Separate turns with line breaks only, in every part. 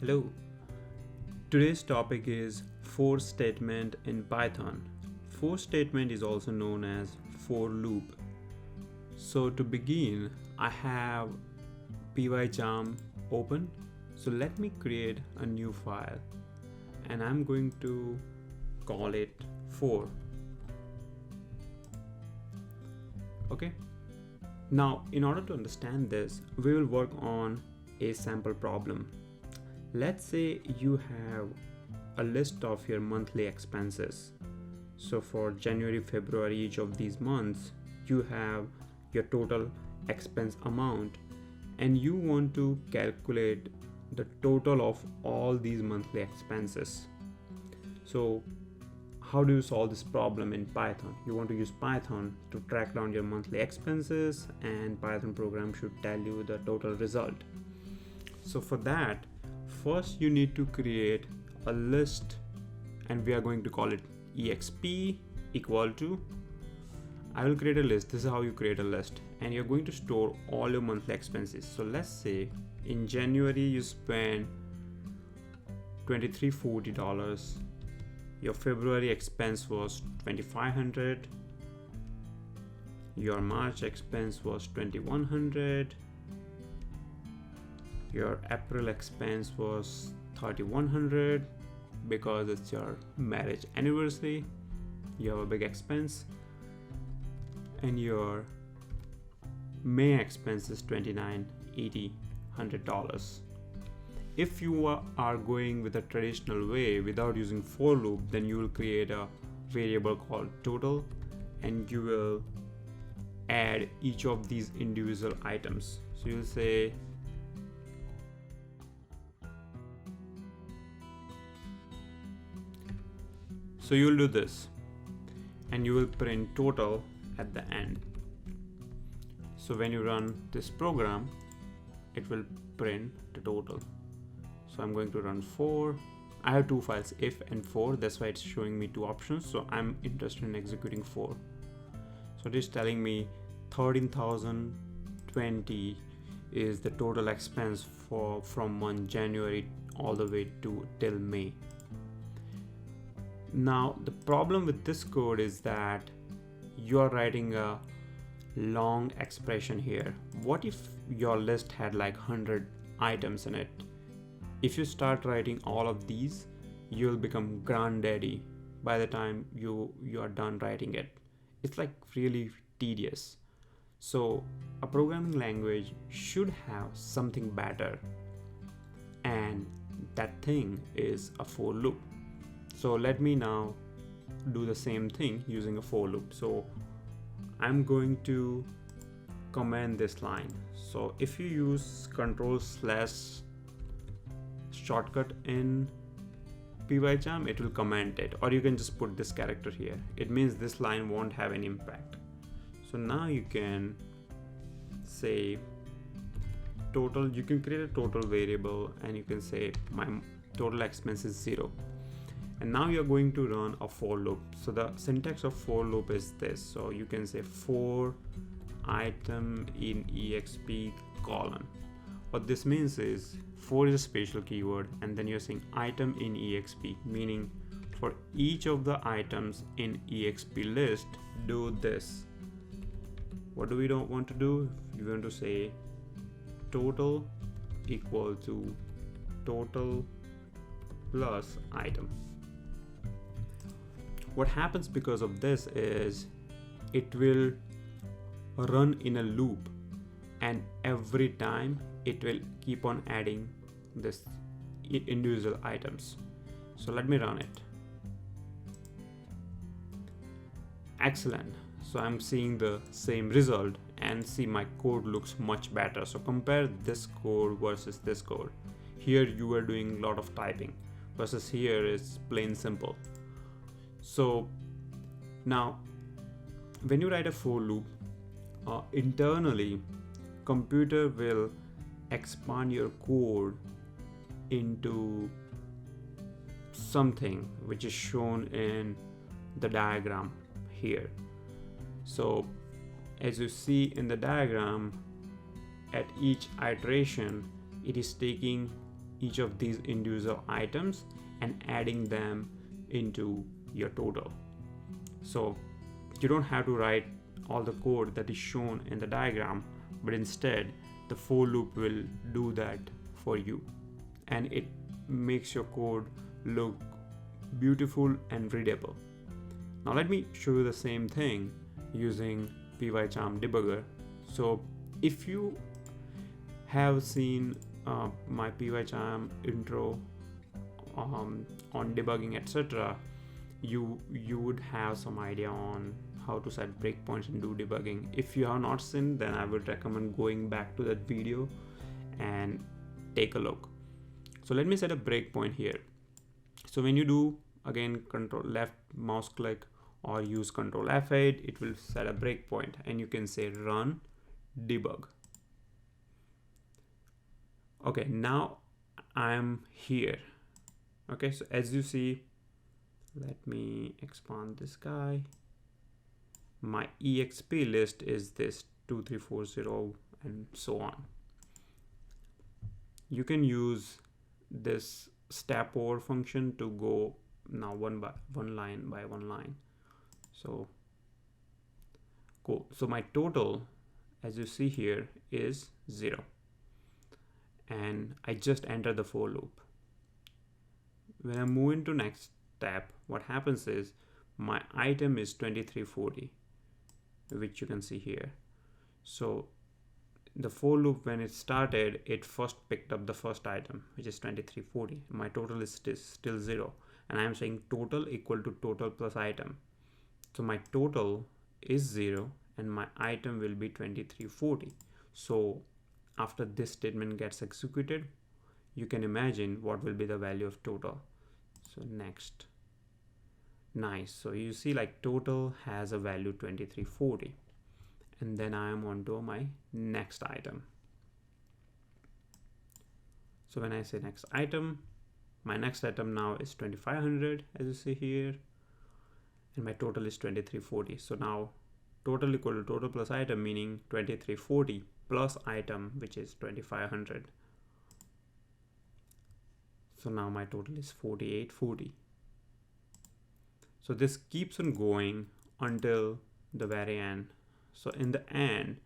Hello. Today's topic is for statement in Python. For statement is also known as for loop. So to begin, I have pycharm open. So let me create a new file and I'm going to call it for. Okay. Now, in order to understand this, we will work on a sample problem. Let's say you have a list of your monthly expenses. So for January, February, each of these months, you have your total expense amount and you want to calculate the total of all these monthly expenses. So how do you solve this problem in Python? You want to use Python to track down your monthly expenses, and Python program should tell you the total result. So for that, first you need to create a list, and we are going to call it exp equal to, I will create a list. This is how you create a list, and you're going to store all your monthly expenses. So let's say in January you spend $2340. Your February expense was $2500. Your March expense was $2100. Your April expense was $3100 because it's your marriage anniversary. You have a big expense. And your May expense is $29,800. If you are going with a traditional way without using for loop, then you will create a variable called total and you will add each of these individual items. So you'll say you'll do this and you will print total at the end. So when you run this program, it will print the total. So I'm going to run for. I have two files, if and for, that's why it's showing me two options. So I'm interested in executing for. So it is telling me 13,020 is the total expense from 1 January all the way to till May. Now the problem with this code is that you are writing a long expression here. What if your list had like 100 items in it? If you start writing all of these, you'll become granddaddy by the time you are done writing it. It's like really tedious. So a programming language should have something better, and that thing is a for loop. So let me now do the same thing using a for loop. So I'm going to comment this line. So if you use control/ shortcut in pycharm, it will comment it, or you can just put this character here. It means this line won't have any impact. So now you can say total. You can create a total variable and you can say my total expense is 0. And now you're going to run a for loop. So the syntax of for loop is this. So you can say for item in exp colon. What this means is for is a special keyword, and then you're saying item in exp, meaning for each of the items in exp list, do this. What do we don't want to do? You want to say total equal to total plus item. What happens because of this is it will run in a loop, and every time it will keep on adding this individual items. So let me run it. Excellent. So I'm seeing the same result, and see my code looks much better. So compare this code versus this code. Here you are doing a lot of typing versus here is plain simple. So now when you write a for loop, internally computer will expand your code into something which is shown in the diagram here. So as you see in the diagram, at each iteration it is taking each of these individual items and adding them into your total. So you don't have to write all the code that is shown in the diagram, but instead the for loop will do that for you, and it makes your code look beautiful and readable. Now let me show you the same thing using PyCharm debugger. So if you have seen my PyCharm intro on debugging, etc., you would have some idea on how to set breakpoints and do debugging. If you have not seen, then I would recommend going back to that video and take a look. So let me set a breakpoint here. So when you do, again, control left mouse click or use control F8, it will set a breakpoint, and you can say run debug. Okay, now I'm here. Okay, so as you see, let me expand this guy. My exp list is this 2340 and so on. You can use this step over function to go now one line by one line. So cool. So my total, as you see here, is 0, and I just enter the for loop. When I move into next step, what happens is my item is 2340, which you can see here. So the for loop, when it started, it first picked up the first item, which is 2340. My total is still 0, and I'm saying total equal to total plus item. So my total is 0 and my item will be 2340. So after this statement gets executed, you can imagine what will be the value of total. So next. Nice. So you see, like, total has a value 2340, and then I am on to my next item. So when I say next item, my next item now is 2500, as you see here, and my total is 2340. So now total equal to total plus item, meaning 2340 plus item, which is 2500. So now my total is 4840. So this keeps on going until the very end. So in the end,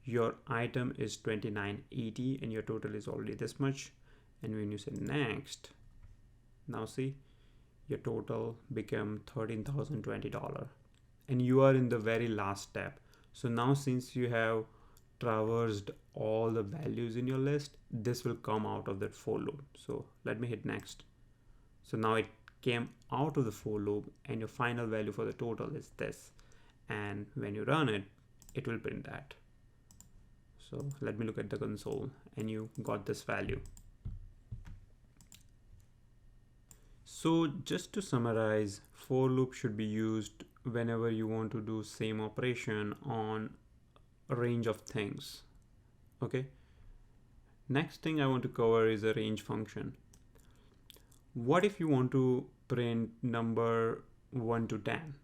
your item is 2980 and your total is already this much. And when you say next, now see, your total became $13,020, and you are in the very last step. So now, since you have traversed all the values in your list, this will come out of that for loop. So let me hit next. So now it came out of the for loop, and your final value for the total is this, and when you run it, it will print that. So let me look at the console, and you got this value. So just to summarize, for loop should be used whenever you want to do same operation on a range of things. Okay, next thing I want to cover is a range function. What if you want to print number 1 to 10?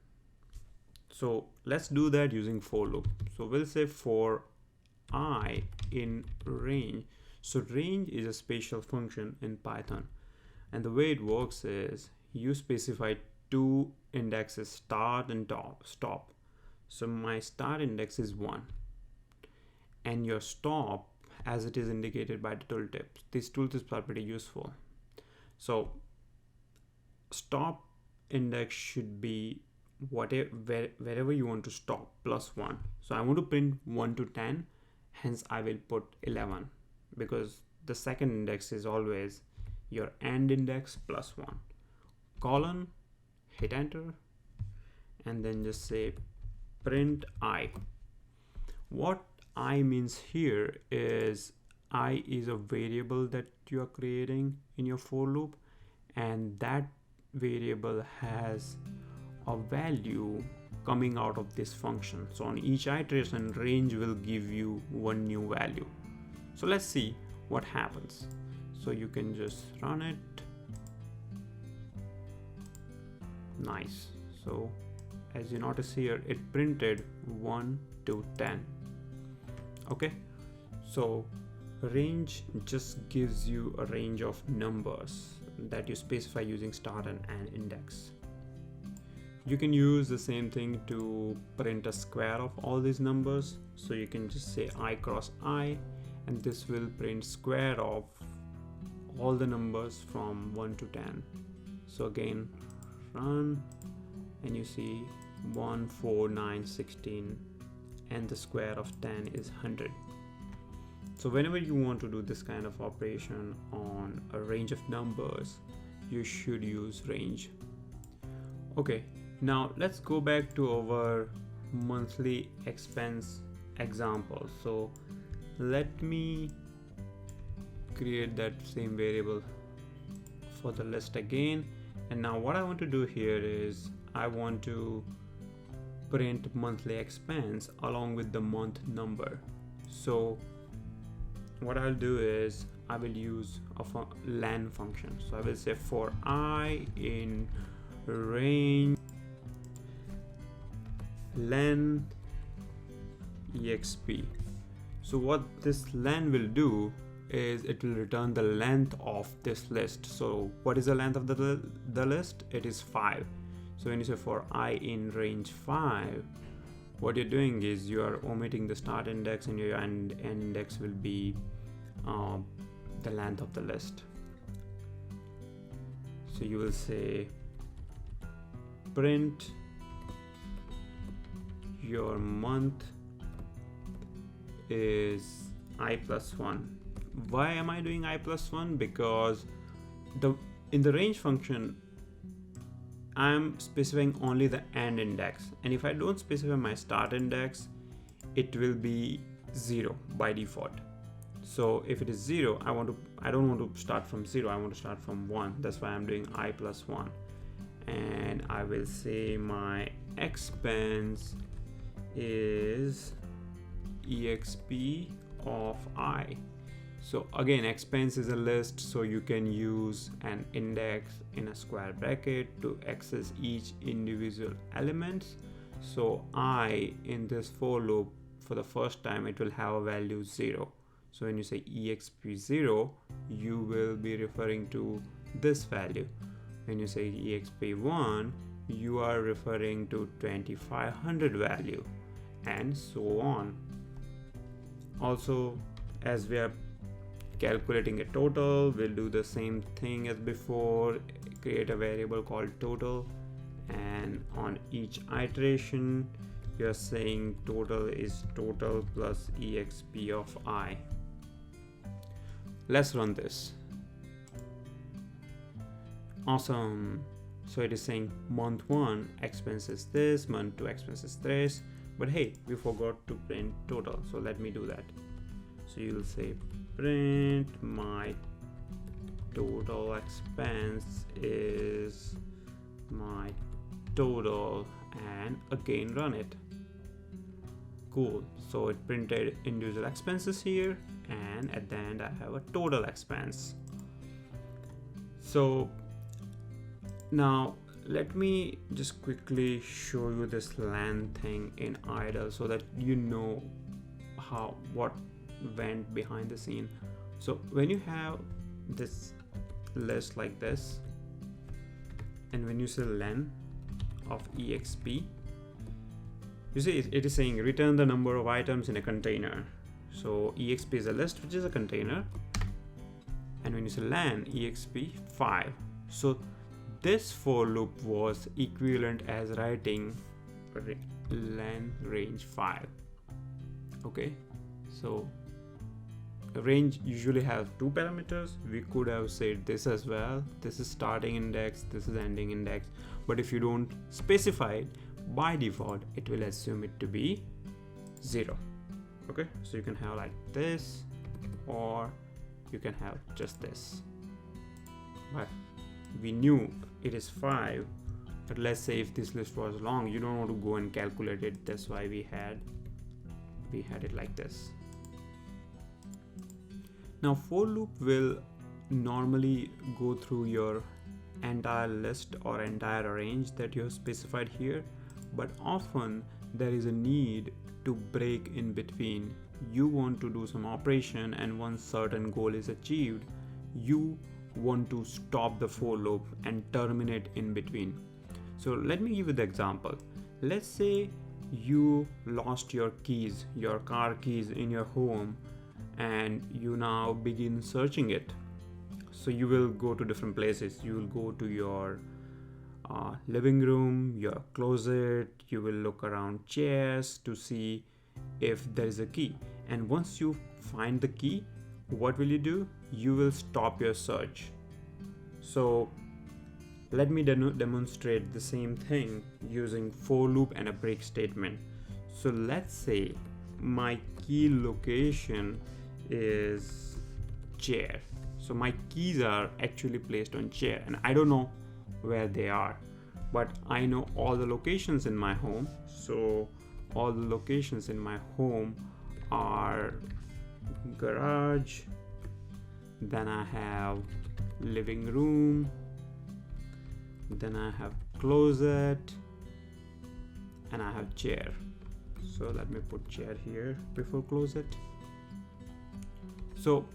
So let's do that using for loop. So we'll say for I in range. So range is a special function in Python, and the way it works is you specify two indexes, start and stop. So my start index is 1, and your stop, as it is indicated by the tooltips. These tooltips are pretty useful. So stop index should be wherever you want to stop plus 1. So I want to print 1 to 10, hence I will put 11, because the second index is always your end index plus 1. Colon, hit enter, and then just say print I. What I means here is I is a variable that you are creating in your for loop, and that variable has a value coming out of this function. So on each iteration, range will give you one new value. So let's see what happens. So you can just run it. Nice. So as you notice here, it printed 1 to 10. Okay, so Range just gives you a range of numbers that you specify using start and index. You can use the same thing to print a square of all these numbers. So you can just say I cross I, and this will print square of all the numbers from 1 to 10. So again, run, and you see 1, 4, 9, 16, and the square of 10 is 100. So whenever you want to do this kind of operation on a range of numbers, you should use range. Okay, now let's go back to our monthly expense example. So let me create that same variable for the list again. And now what I want to do here is I want to print monthly expense along with the month number. So what I'll do is I will use a len function. So I will say for I in range len exp. So what this len will do is it will return the length of this list. So what is the length of the list? It is 5. So when you say for I in range 5, what you're doing is you are omitting the start index, and your end index will be the length of the list. So you will say print your month is I plus 1. Why am I doing I plus 1? Because in the range function I'm specifying only the end index, and if I don't specify my start index, it will be 0 by default. So if it is 0, I don't want to start from 0, I want to start from 1. That's why I'm doing I plus 1. And I will say my expense is exp of I. So again, expense is a list, so you can use an index in a square bracket to access each individual element. So I in this for loop, for the first time, it will have a value 0. So when you say exp 0, you will be referring to this value. When you say exp 1, you are referring to 2500 value, and so on. Also, as we are calculating a total, we'll do the same thing as before, create a variable called total, and on each iteration you're saying total is total plus exp of I. Let's run this. Awesome. So it is saying month 1 expense is this, month 2 expense is this, but hey, we forgot to print total, so let me do that. So you'll say print my total expense is my total, and again run it. Cool. So it printed individual expenses here, and at the end I have a total expense. So now let me just quickly show you this len thing in idle so that you know what went behind the scene. So when you have this list like this, and when you say len of exp, you see it is saying return the number of items in a container. So exp is a list, which is a container, and when you say len exp 5, so this for loop was equivalent as writing len range 5. Okay, so range usually have 2 parameters. We could have said this as well, this is starting index, this is ending index, but if you don't specify it, by default it will assume it to be 0. Okay, so you can have like this, or you can have just this, but we knew it is 5. But let's say if this list was long, you don't want to go and calculate it, that's why we had it like this. Now for loop will normally go through your entire list or entire range that you have specified here, but often there is a need to break in between you want to do some operation, and once certain goal is achieved, you want to stop the for loop and terminate in between. So let me give you the example. Let's say you lost your keys, your car keys in your home, and you now begin searching it. So you will go to different places. You will go to your living room, your closet, you will look around chairs to see if there is a key. And once you find the key, what will you do? You will stop your search. So let me demonstrate the same thing using for loop and a break statement. So let's say my key location is chair. So my keys are actually placed on chair and I don't know where they are, but I know all the locations in my home. So all the locations in my home are garage, then I have living room, then I have closet, and I have chair. So let me put chair here before closet. So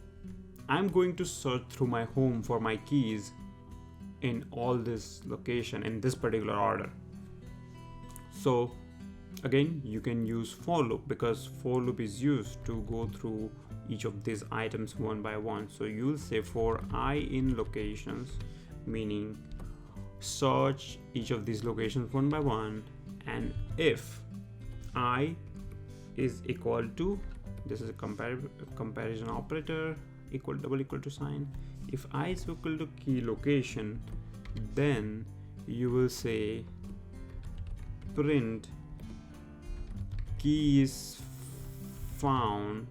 I'm going to search through my home for my keys in all this location in this particular order. So again, you can use for loop because for loop is used to go through each of these items one by one. So you'll say for I in locations, meaning search each of these locations one by one, and if I is equal to, this is a comparison operator, equal double equal to sign. If I is equal to key location, then you will say print key is found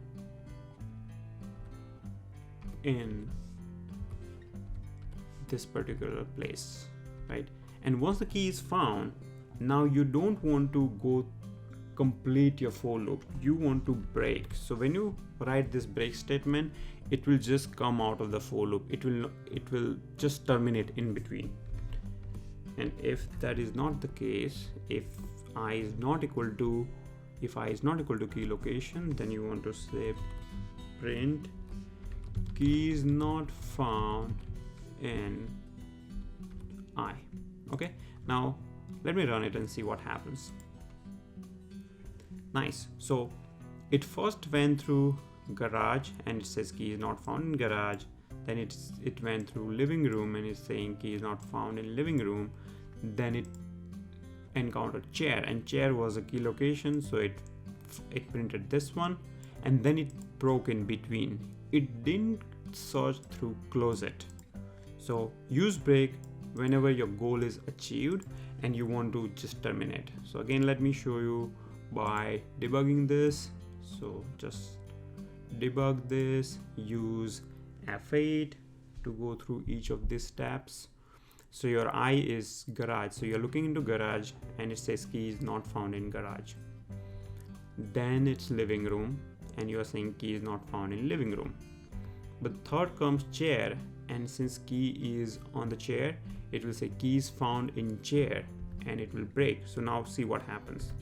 in this particular place, right? And once the key is found, now you don't want to go complete your for loop, you want to break. So when you write this break statement, it will just come out of the for loop, it will just terminate in between. And if that is not the case, if I is not equal to key location, then you want to say print key is not found in I. Okay, now let me run it and see what happens. Nice. So it first went through garage and it says key is not found in garage. Then it went through living room and it's saying key is not found in living room. Then it encountered chair, and chair was a key location, so it printed this one, and then it broke in between. It didn't search through closet. So use break whenever your goal is achieved and you want to just terminate. So again, let me show you by debugging this. So just debug this, use F8 to go through each of these steps. So your I is garage, so you're looking into garage and it says key is not found in garage. Then it's living room and you're saying key is not found in living room. But third comes chair, and since key is on the chair, it will say key is found in chair and it will break. So now see what happens.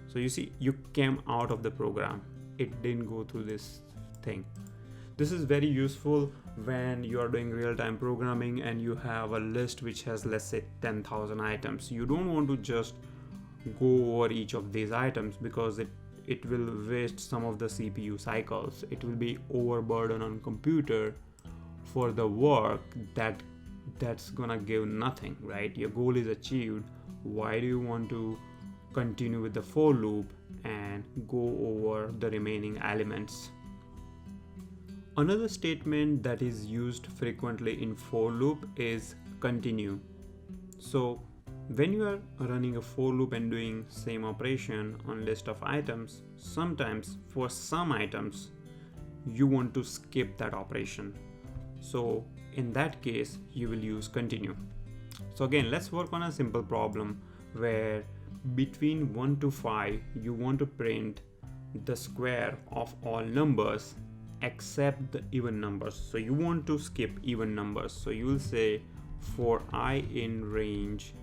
So you see, you came out of the program, it didn't go through this thing. This is very useful when you are doing real-time programming and you have a list which has, let's say, 10,000 items. You don't want to just go over each of these items because it will waste some of the CPU cycles. It will be overburden on computer for the work that's gonna give nothing, right? Your goal is achieved. Why do you want to continue with the for loop and go over the remaining elements? Another statement that is used frequently in for loop is continue. So when you are running a for loop and doing same operation on list of items, sometimes for some items you want to skip that operation. So in that case, you will use continue. So again, let's work on a simple problem where between 1 to 5 you want to print the square of all numbers except the even numbers. So you want to skip even numbers. So you will say for I in range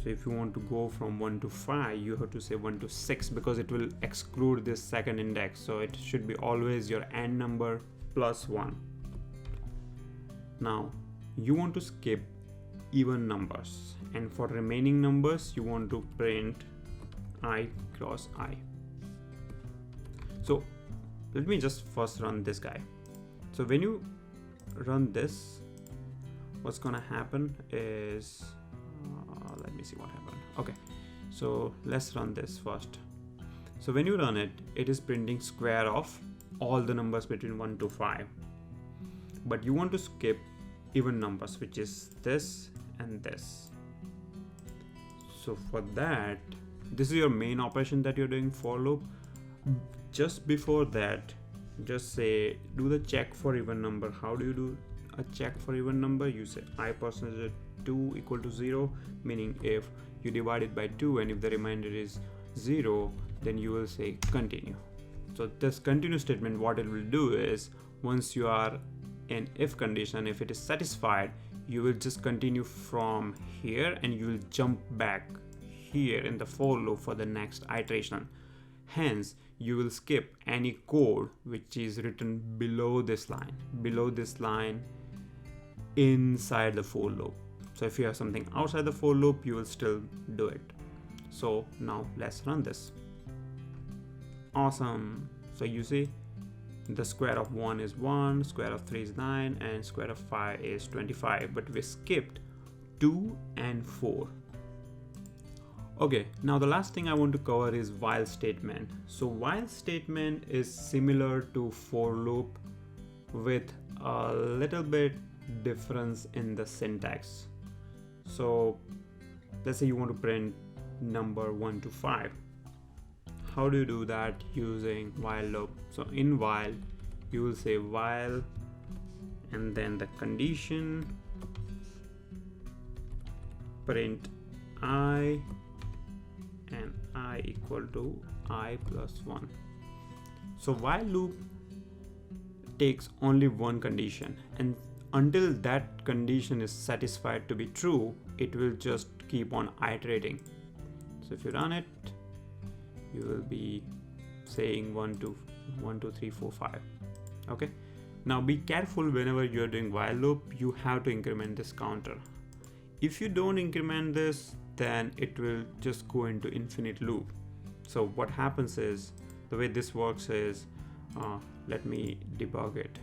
So if you want to go from 1 to 5, you have to say 1 to 6 because it will exclude this second index. So it should be always your AND number plus 1. Now you want to skip even numbers, and for remaining numbers you want to print I cross I. So let me just first run this guy. So when you run this, what's gonna happen is let me see what happened. Okay, so let's run this first. So when you run it, it is printing square of all the numbers between 1 to 5, but you want to skip even numbers, which is this and this. So for that, this is your main operation that you're doing for loop. Just before that, just say do the check for even number. How do you do a check for even number? You say I percentage 2 equal to 0, meaning if you divide it by 2 and if the remainder is 0, then you will say continue. So this continue statement, what it will do is, once you are in if condition, if it is satisfied, you will just continue from here and you will jump back here in the for loop for the next iteration. Hence you will skip any code which is written below this line inside the for loop. So if you have something outside the for loop, you will still do it. So now let's run this. Awesome. So you see the square of 1 is 1, square of 3 is 9, and square of 5 is 25, but we skipped 2 and 4. Okay, now the last thing I want to cover is while statement. So while statement is similar to for loop with a little bit difference in the syntax. So let's say you want to print number 1 to 5. How do you do that? Using while loop. So in while, you will say while and then the condition print I and I equal to I plus 1. So while loop takes only one condition, and until that condition is satisfied to be true, it will just keep on iterating. So if you run it, you will be saying 1 2 3 4 5. Okay, now be careful whenever you're doing while loop, you have to increment this counter. If you don't increment this, then it will just go into infinite loop. So what happens is, the way this works is, let me debug it.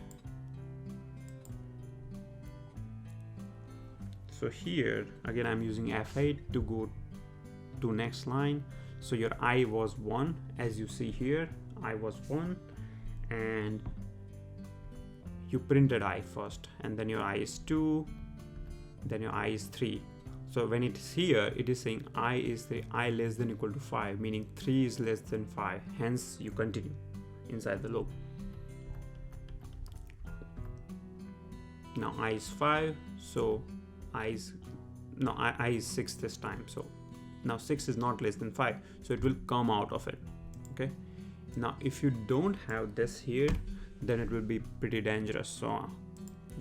So here again I'm using F8 to go to next line. So your I was 1, as you see here, I was 1, and you printed I first, and then your I is 2, then your I is 3. So when it is here, it is saying I is the I less than equal to 5, meaning 3 is less than 5, hence you continue inside the loop. Now I is 5, so I is 6 this time, so now 6 is not less than 5, so it will come out of it. Okay, now if you don't have this here, then it will be pretty dangerous. So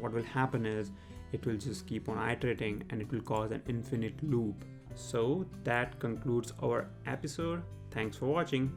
what will happen is, it will just keep on iterating and it will cause an infinite loop. So that concludes our episode. Thanks for watching.